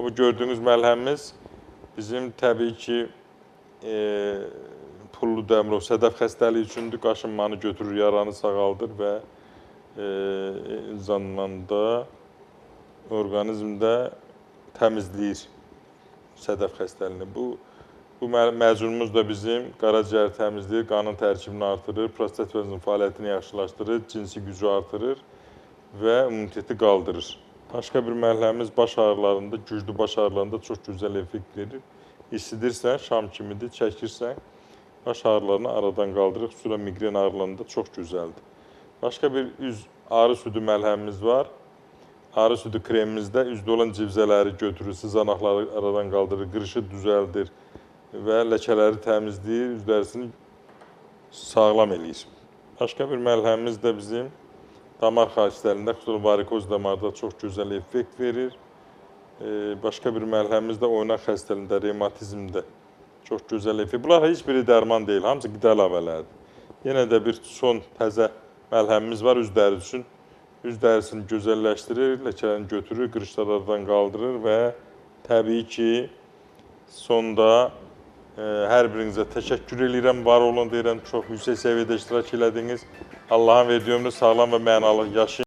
Bu gördüğünüz məlhəmimiz bizim təbii ki, pullu dəmirov sədəf xəstəliyi üçündür. Qaşınmanı götürür, yaranı sağaldır və eyni zamanda orqanizmdə təmizləyir sədəf xəstəliyini. Bu məcunumuz da bizim qaraciyəri təmizləyir, qanın tərkibini artırır, prostat vəzinin fəaliyyətini yaxşılaşdırır, cinsi gücü artırır və immuniteti qaldırır. Başqa bir məlhəmimiz baş ağrılarında, güclü baş ağrılarında çox gözəl effekt verir. İstidirsən, şam kimidir, çəkirsən, baş ağrılarını aradan qaldırır, xüsusilə migren ağrılarında çox gözəldir. Başqa bir üz ağrı südü məlhəmimiz var. Ağrı südü kremimizdə üzdə olan civzələri götürür, sızanaqları aradan qaldırır, qırışı düzəldir və ləkələri təmizləyir, üz dərisini sağlam eləyir. Başqa bir məlhəmimiz də bizim damar xahislərində, xüsusilə varikoz damarda çox gözəl effekt verir. Başqa bir məlhəmimiz də oynaq xəstəliyində, revmatizmdə çox gözəl effekt. Bunlar heç biri dərman deyil, hamısı qida əlavələridir. Yenə də bir son təzə məlhəmimiz var üz dəri üçün. Üz dərisini gözəlləşdirir, ləkələrini götürür, qırışlardan qaldırır və təbii ki, sonda hər birinizə təşəkkür edirəm, var olun deyirəm, çox yüksək səviyyədə iştirak elədiniz. Allahın verdiyi ömrü sağlam və mənalı yaşayın.